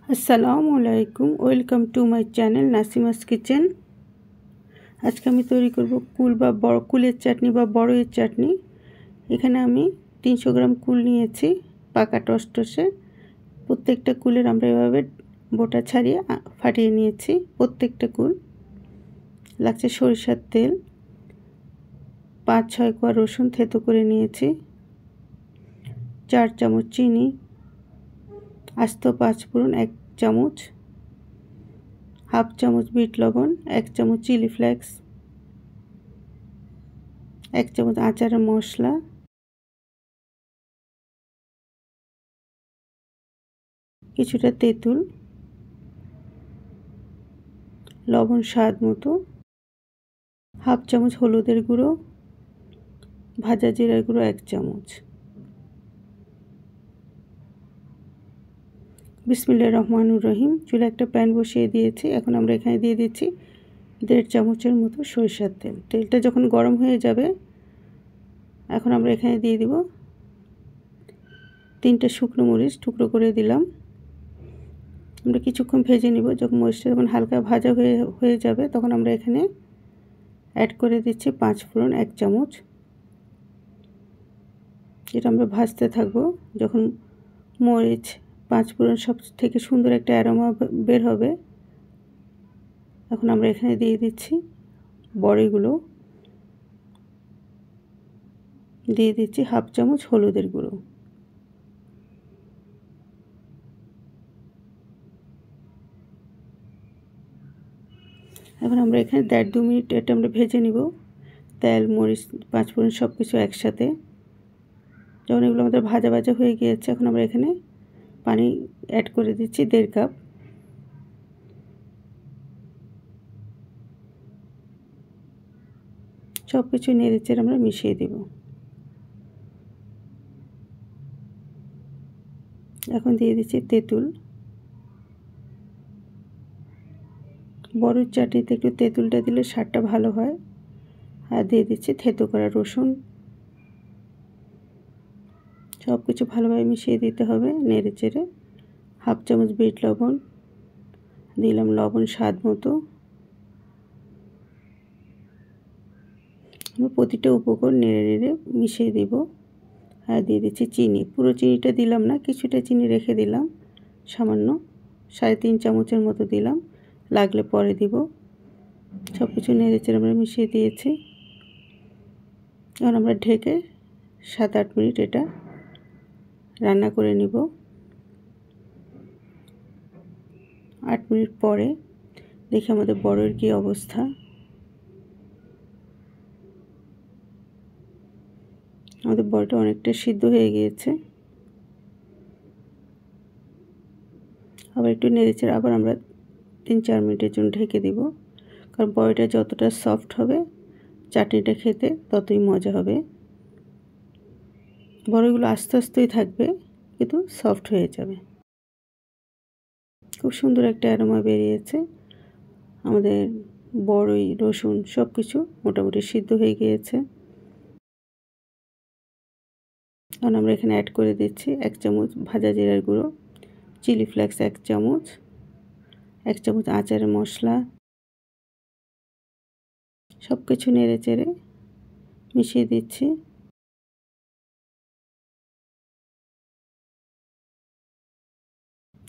আসসালামু আলাইকুম, welcome to my channel Nasima's kitchen. আজকে আমি তৈরি করব কুল বা বড় কুলের চাটনি বা বড়ইয়ের চাটনি। এখানে আমি 300 গ্রাম কুল নিয়েছি, পাকা টসটসে। প্রত্যেকটা কুলের আমরা এভাবে বোটা ছাড়িয়ে ফাটিয়ে নিয়েছি। প্রত্যেকটা কুল লাগছে সরিষার তেল, 5-6 কোয়া রসুন থেতো করে নিয়েছি, 4 চামচ চিনি, আস্ত 5 ফোড়ন 1 চামচ, हाफ चामच बीट लवण, 1 चामच चिली फ्लेक्स, 1 चामच आचार मसला, কিছুটা তেঁতুল, লবণ স্বাদ মতো, हाफ চামচ হলুদের গুঁড়ো, ভাজা জিরার গুঁড়ো 1 চামচ। বিসমিল্লাহির রহমানির রহিম। চুলায় একটা প্যান বসিয়ে দিয়েছি। এখন আমরা এখানে দিয়ে দিচ্ছি 1.5 চামচের মতো সরিষার তেল। তেলটা যখন গরম হয়ে যাবে, এখন আমরা এখানে দিয়ে দিব 3টে শুকনো মরিচ টুকরো করে দিলাম। আমরা কিছুক্ষণ ভেজে নিব। যখন মরিচটা যখন হালকা ভাজা হয়ে যাবে, তখন আমরা এখানে অ্যাড করে দিচ্ছি 5 ফোড়ন 1 চামচ। এটা আমরা ভাজতে থাকবো। যখন মরিচ 5 ফোড়ন সব থেকে সুন্দর একটা অ্যারোমা বের হবে, এখন আমরা এখানে দিয়ে দিচ্ছি বড়িগুলো, দিয়ে দিচ্ছি 1/2 চামচ হলুদের গুঁড়ো। এখন আমরা এখানে 1.5-2 মিনিট এটা আমরা ভেজে নিব। তেল, মরিচ, 5 ফোড়ন সব কিছু একসাথে। যখন এগুলো আমাদের ভাজা ভাজা হয়ে গিয়েছে, এখন আমরা এখানে পানি অ্যাড করে দিচ্ছি 1.5 কাপ। সব কিছু নেড়েচেড়ে আমরা মিশিয়ে দেব। এখন দিয়ে দিচ্ছি তেঁতুল। বড়ির চাটনিতে একটু তেঁতুলটা দিলে স্বাদটা ভালো হয়। আর দিয়ে দিচ্ছি থেতো করা রসুন। সব কিছু ভালোভাবে মিশিয়ে দিতে হবে নেড়েচেড়ে। 1/2 চামচ বিট লবণ দিলাম, লবণ স্বাদ মতো। প্রতিটা উপকরণ নেড়ে নেড়ে মিশিয়ে দেব। আর দিয়ে দিচ্ছি চিনি। পুরো চিনিটা দিলাম না, কিছুটা চিনি রেখে দিলাম, সামান্য 3.5 চামচের মতো দিলাম, লাগলে পরে দিব। সব কিছু নেড়েচেড়ে আমরা মিশিয়ে দিয়েছি। এখন আমরা ঢেকে 7-8 মিনিট এটা রান্না করে নিব। 8 মিনিট পরে দেখি আমাদের বড়ইয়ের কী অবস্থা। আমাদের বড়িটা অনেকটা সিদ্ধ হয়ে গিয়েছে। আবার একটু নেড়েচেড়ে আবার আমরা 3-4 মিনিটের জন্য ঢেকে দিব। কারণ বড়িটা যতটা সফট হবে, চাটনিটা খেতে ততই মজা হবে। বড়িগুলো আস্তে আস্তেই থাকবে, কিন্তু সফট হয়ে যাবে। খুব সুন্দর একটা অ্যারোমা বেরিয়েছে। আমাদের বড়ই, রসুন সব কিছু মোটামুটি সিদ্ধ হয়ে গিয়েছে। এখন আমরা এখানে অ্যাড করে দিচ্ছি 1 চামচ ভাজা জিরার গুঁড়ো, চিলি ফ্লেক্স 1 চামচ, 1 চামচ আচারের মশলা। সব কিছু নেড়ে চেড়ে মিশিয়ে দিচ্ছি।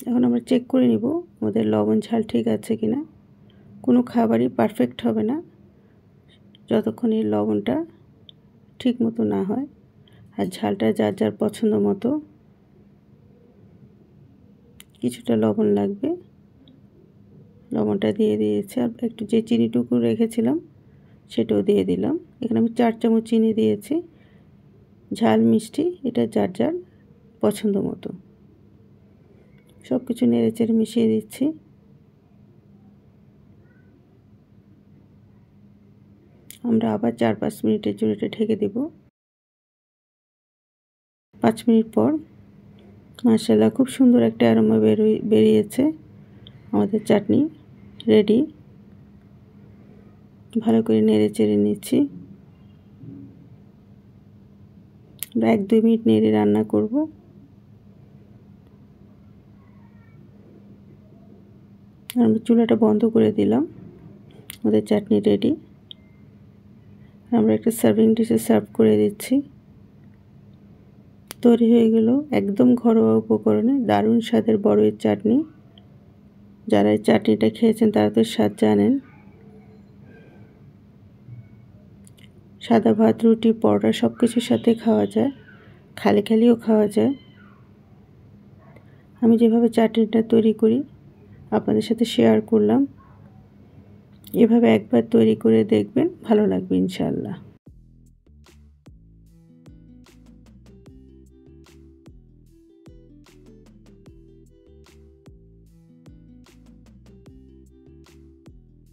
এখন আমরা চেক করে নিব আমাদের লবণ ঝাল ঠিক আছে কিনা। কোনো খাবারই পারফেক্ট হবে না যতক্ষণ এই লবণটা ঠিক মতো না হয়। আর ঝালটা যার যার পছন্দ মতো। কিছুটা লবণ লাগবে, লবণটা দিয়ে দিয়েছি। আর একটু যে চিনিটুকু রেখেছিলাম সেটাও দিয়ে দিলাম। এখানে আমি 4 চামচ চিনি দিয়েছি। ঝাল মিষ্টি এটা যার যার পছন্দ মতো। সব কিছু নেড়েচেড়ে মিশিয়ে দিচ্ছি। আমরা আবার 4-5 মিনিটের জন্য এটা ঢেকে দেব। 5 মিনিট পর মাশাআল্লাহ খুব সুন্দর একটা অ্যারোমা বেরিয়েছে। আমাদের চাটনি রেডি। ভালো করে নেড়েচেড়ে নিচ্ছি। আমরা 1-2 মিনিট নেড়ে রান্না করব। আমি চুলাটা বন্ধ করে দিলাম। আমাদের চাটনি রেডি। আমরা একটা সার্ভিং ডিশে সার্ভ করে দিচ্ছি। তৈরি হয়ে গেল একদম ঘরোয়া উপকরণে দারুণ স্বাদের বড়ইয়ের চাটনি। যারা এই চাটনিটা খেয়েছেন তারা তো স্বাদ জানেন। সাদা ভাত, রুটি, পরোটা সব কিছুর সাথে খাওয়া যায়, খালি খালিও খাওয়া যায়। আমি যেভাবে চাটনিটা তৈরি করি আপনাদের সাথে শেয়ার করলাম। এভাবে একবার তৈরি করে দেখবেন, ভালো লাগবে ইনশাআল্লাহ।